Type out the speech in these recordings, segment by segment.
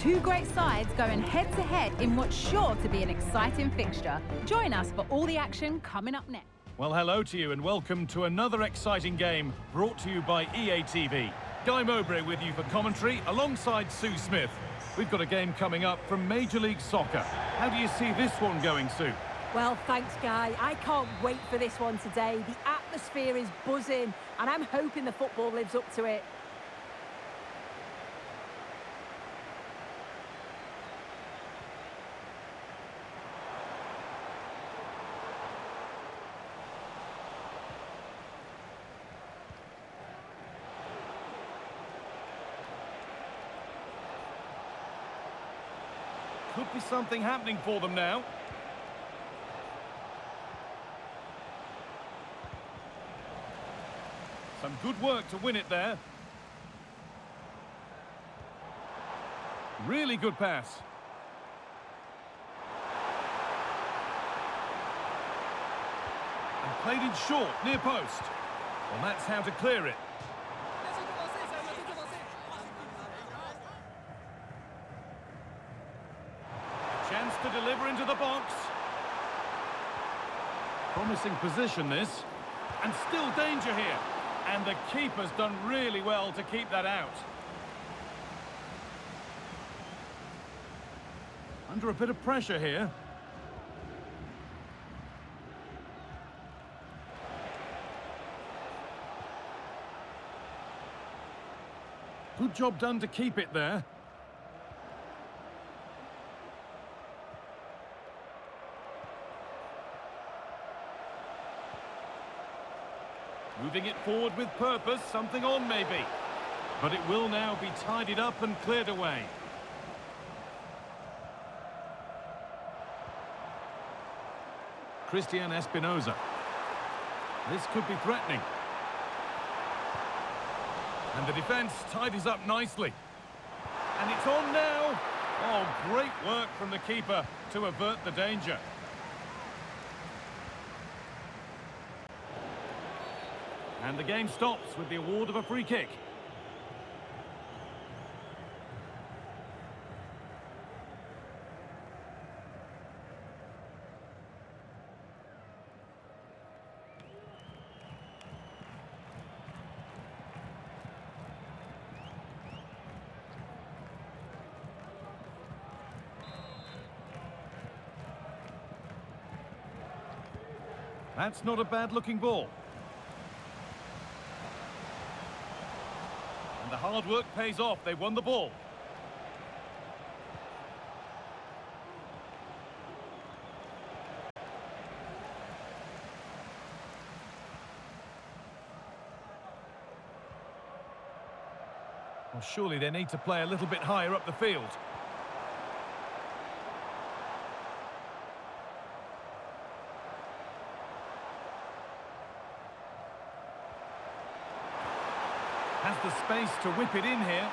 Two great sides going head-to-head in what's sure to be an exciting fixture. Join us for all the action coming up next. Well, hello to you and welcome to another exciting game brought to you by EA TV. Guy Mowbray with you for commentary alongside Sue Smith. We've got a game coming up from Major League Soccer. How do you see this one going, Sue? Well, thanks, Guy. I can't wait for this one today. The atmosphere is buzzing, and I'm hoping the football lives up to it. Could be something happening for them now. Some good work to win it there. Really good pass. And played in short, near post. Well, that's how to clear it. Chance to deliver into the box. Promising position, this. And still danger here. And the keeper's done really well to keep that out. Under a bit of pressure here. Good job done to keep it there. Moving it forward with purpose, something on maybe. But it will now be tidied up and cleared away. Christian Espinoza. This could be threatening. And the defence tidies up nicely. And it's on now. Oh, great work from the keeper to avert the danger. And the game stops with the award of a free kick. That's not a bad-looking ball. The hard work pays off. They won the ball. Well, surely they need to play a little bit higher up the field. Has the space to whip it in here.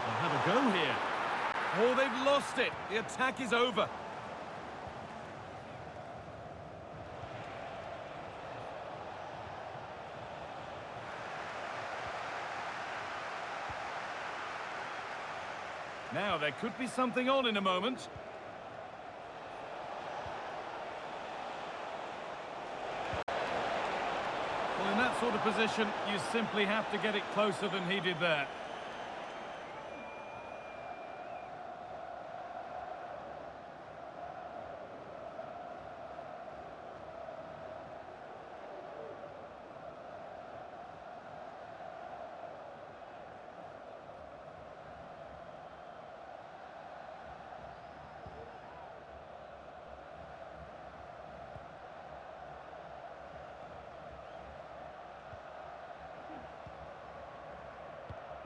They'll have a go here. Oh, they've lost it. The attack is over. Now, there could be something on in a moment. Well, in that sort of position, you simply have to get it closer than he did there.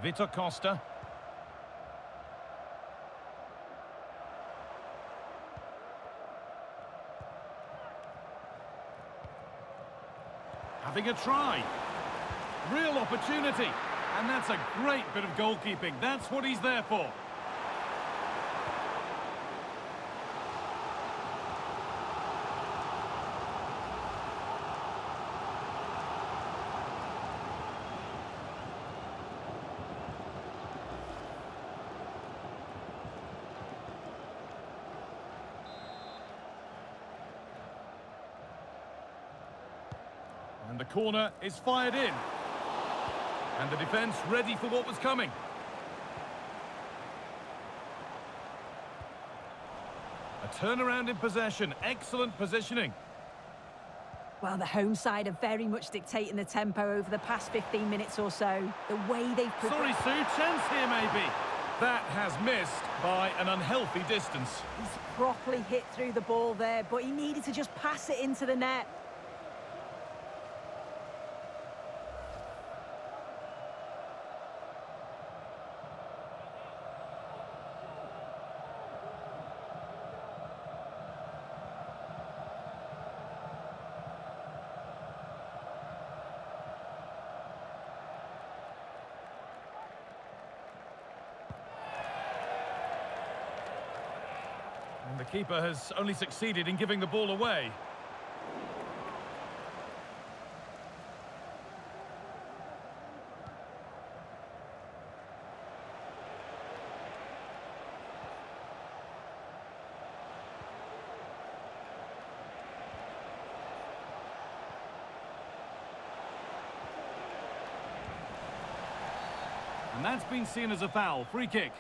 Vitor Costa. Having a try. Real opportunity. And that's a great bit of goalkeeping. That's what he's there for. And the corner is fired in. And the defence ready for what was coming. A turnaround in possession. Excellent positioning. Well, the home side are very much dictating the tempo over the past 15 minutes or so. The way they've... Sorry, Sue, chance here maybe. That has missed by an unhealthy distance. He's properly hit through the ball there, but he needed to just pass it into the net. And the keeper has only succeeded in giving the ball away. And that's been seen as a foul. Free kick.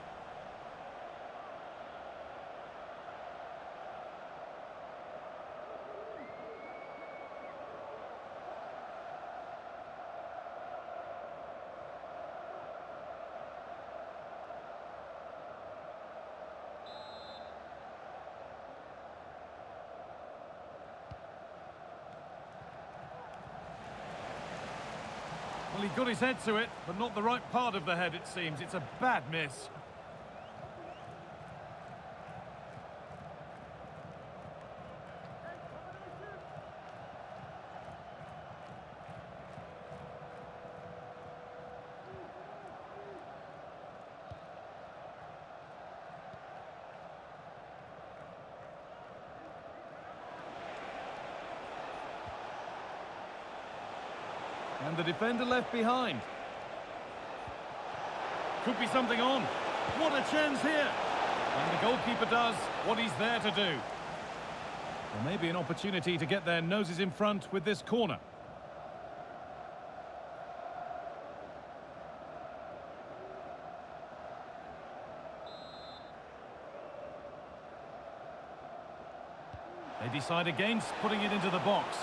Well, he got his head to it, but not the right part of the head, it seems. It's a bad miss. And the defender left behind. Could be something on. What a chance here. And the goalkeeper does what he's there to do. Well, maybe an opportunity to get their noses in front with this corner. They decide against putting it into the box.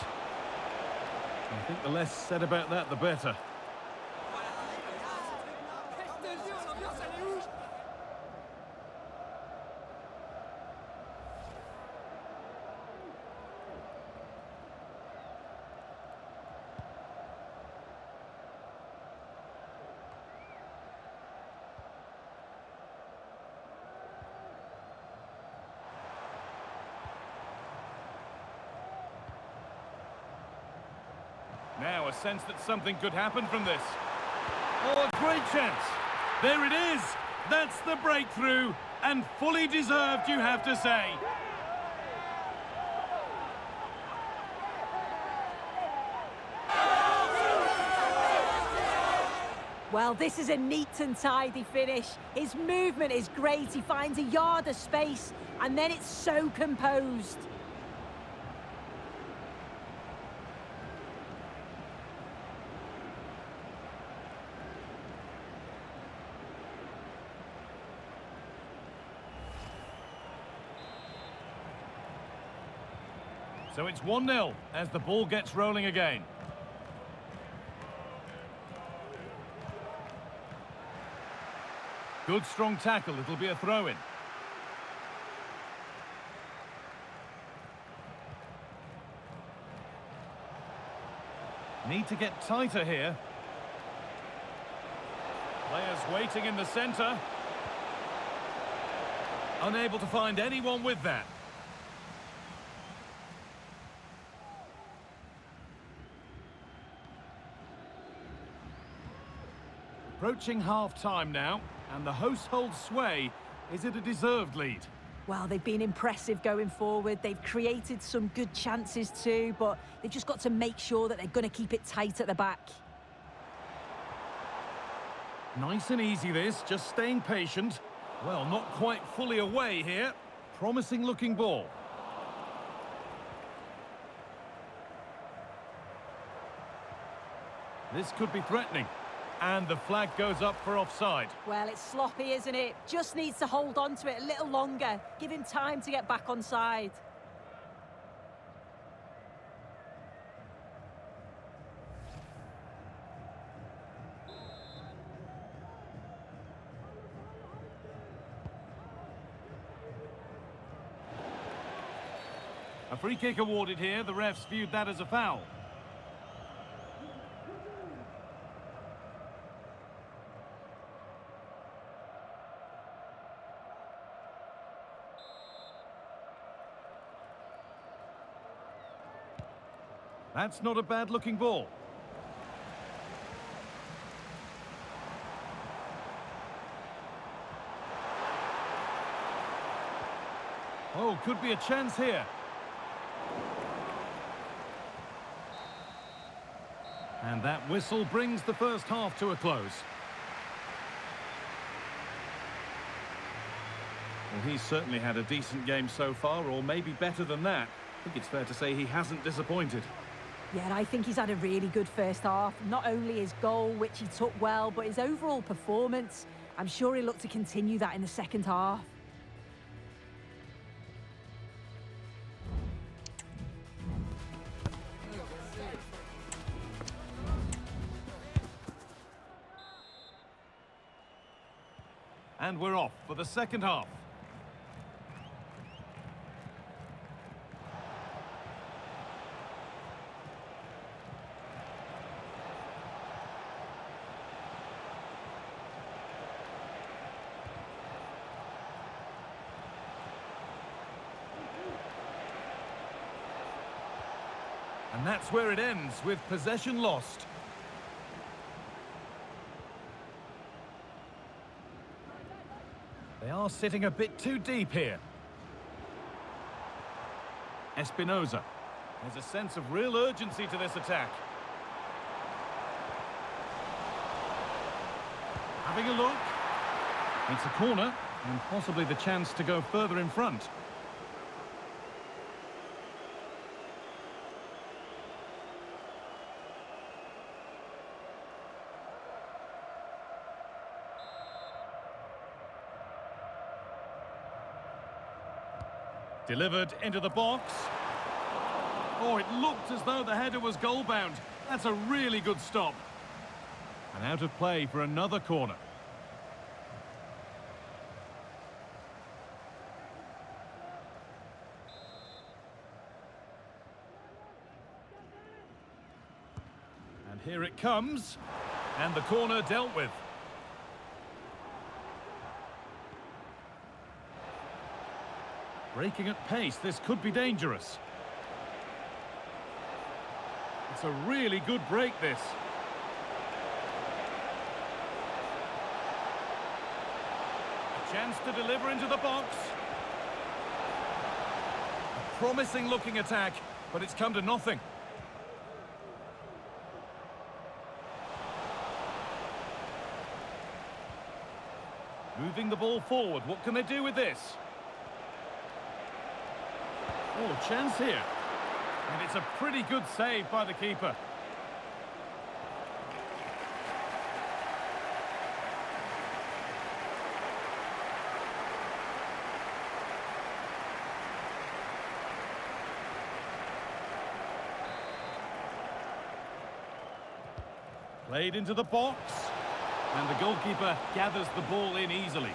I think the less said about that, the better. Now a sense that something could happen from this. Oh, a great chance. There it is. That's the breakthrough. And fully deserved, you have to say. Well, this is a neat and tidy finish. His movement is great. He finds a yard of space, and then it's so composed. So it's 1-0 as the ball gets rolling again. Good strong tackle, it'll be a throw-in. Need to get tighter here. Players waiting in the centre. Unable to find anyone with that. Approaching half-time now, and the hosts hold sway. Is it a deserved lead? Well, they've been impressive going forward. They've created some good chances too, but they've just got to make sure that they're going to keep it tight at the back. Nice and easy this, just staying patient. Well, not quite fully away here. Promising looking ball. This could be threatening. And the flag goes up for offside. Well, it's sloppy, isn't it? Just needs to hold on to it a little longer. Give him time to get back on side. A free kick awarded here. The refs viewed that as a foul. That's not a bad-looking ball. Oh, could be a chance here. And that whistle brings the first half to a close. Well, he's certainly had a decent game so far, or maybe better than that. I think it's fair to say he hasn't disappointed. Yeah, I think he's had a really good first half. Not only his goal, which he took well, but his overall performance. I'm sure he'll look to continue that in the second half. And we're off for the second half. And that's where it ends, with possession lost. They are sitting a bit too deep here. Espinoza. There's a sense of real urgency to this attack. Having a look. It's a corner, and possibly the chance to go further in front. Delivered into the box. Oh, it looked as though the header was goal-bound. That's a really good stop. And out of play for another corner. And here it comes. And the corner dealt with. Breaking at pace, this could be dangerous. It's a really good break, this. A chance to deliver into the box. A promising looking attack, but it's come to nothing. Moving the ball forward, what can they do with this? Oh, chance here. And it's a pretty good save by the keeper. Played into the box. And the goalkeeper gathers the ball in easily.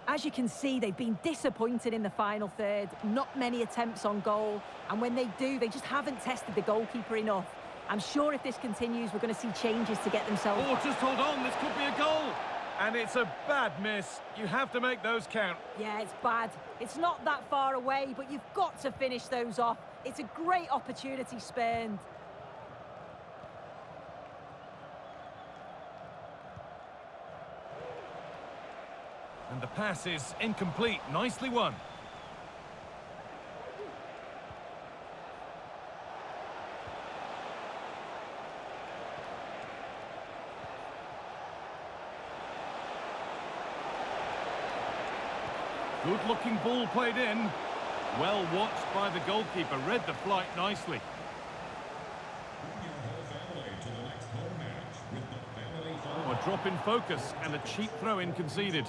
As you can see, they've been disappointed in the final third. Not many attempts on goal. And when they do, they just haven't tested the goalkeeper enough. I'm sure if this continues, we're going to see changes to get themselves... Oh, just hold on. This could be a goal. And it's a bad miss. You have to make those count. Yeah, it's bad. It's not that far away, but you've got to finish those off. It's a great opportunity spurned. And the pass is incomplete. Nicely won. Good-looking ball played in. Well watched by the goalkeeper, read the flight nicely. Oh, a drop in focus and a cheap throw-in conceded.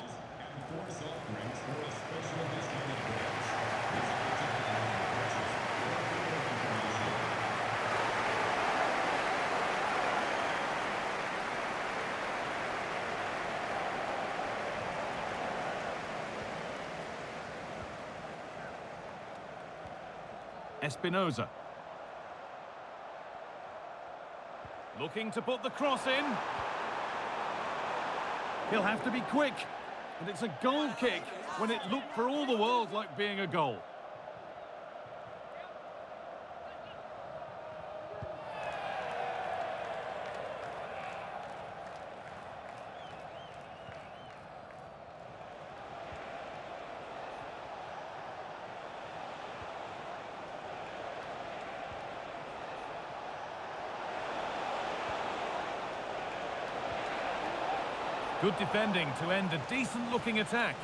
Espinoza. Looking to put the cross in. He'll have to be quick. And it's a goal kick when it looked for all the world like being a goal. Good defending to end a decent-looking attack.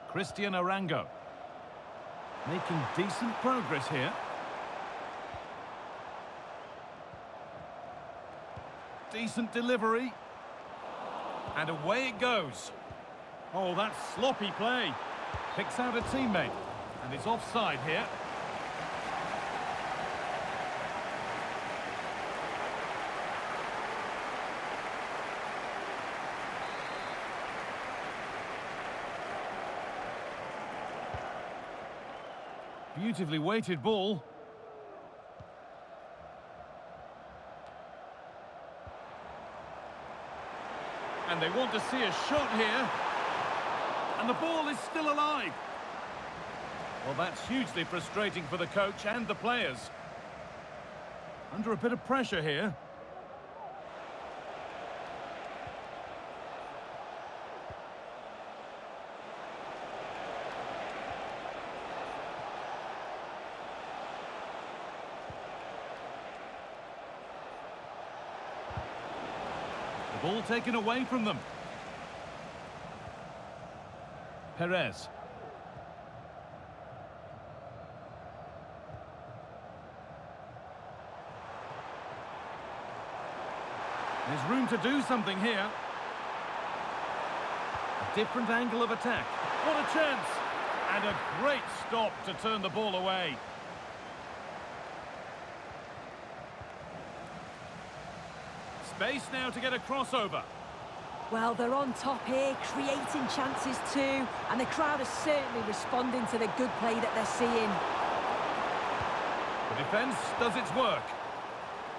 Christian Arango. Making decent progress here. Decent delivery. And away it goes. Oh, that's sloppy play. Picks out a teammate. And it's offside here. Beautifully weighted ball. And they want to see a shot here. And the ball is still alive. Well, that's hugely frustrating for the coach and the players. Under a bit of pressure here. Ball taken away from them. Perez. There's room to do something here. A different angle of attack. What a chance! And a great stop to turn the ball away. Space now to get a crossover. Well, they're on top here, creating chances too, and the crowd is certainly responding to the good play that they're seeing. The defence does its work.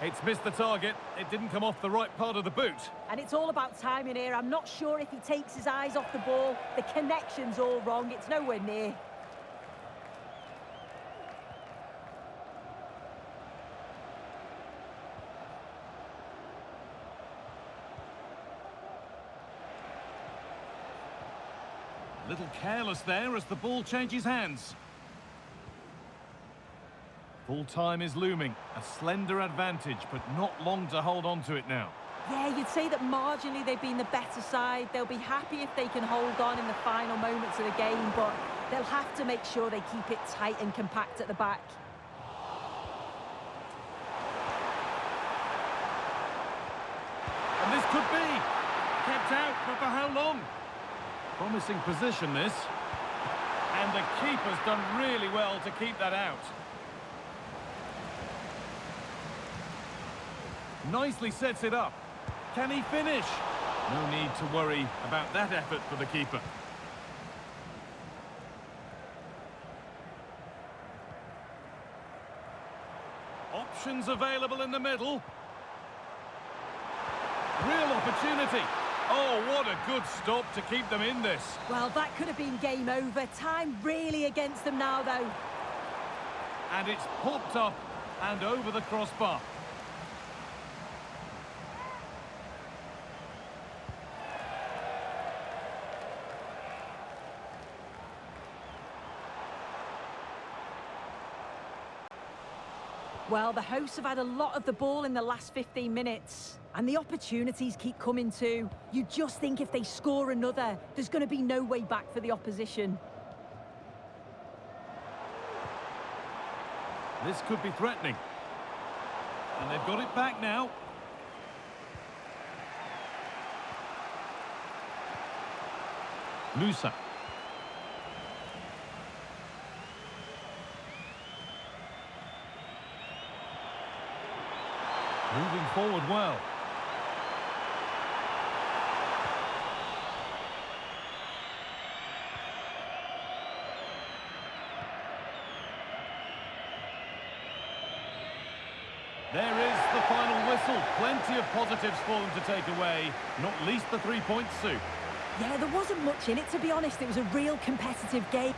It's missed the target. It didn't come off the right part of the boot. And it's all about timing here. I'm not sure if he takes his eyes off the ball. The connection's all wrong. It's nowhere near. A little careless there as the ball changes hands. Full time is looming. A slender advantage, but not long to hold on to it now. Yeah, you'd say that marginally they've been the better side. They'll be happy if they can hold on in the final moments of the game, but they'll have to make sure they keep it tight and compact at the back. And this could be kept out, but for how long? Promising position, this. And the keeper's done really well to keep that out. Nicely sets it up. Can he finish? No need to worry about that effort for the keeper. Options available in the middle. Real opportunity. Oh, what a good stop to keep them in this. Well, that could have been game over. Time really against them now, though. And it's popped up and over the crossbar. Well, the hosts have had a lot of the ball in the last 15 minutes. And the opportunities keep coming too. You just think if they score another, there's going to be no way back for the opposition. This could be threatening. And they've got it back now. Musa. Moving forward well. There is the final whistle. Plenty of positives for them to take away, not least the 3 points, Sue. Yeah, there wasn't much in it, to be honest. It was a real competitive game.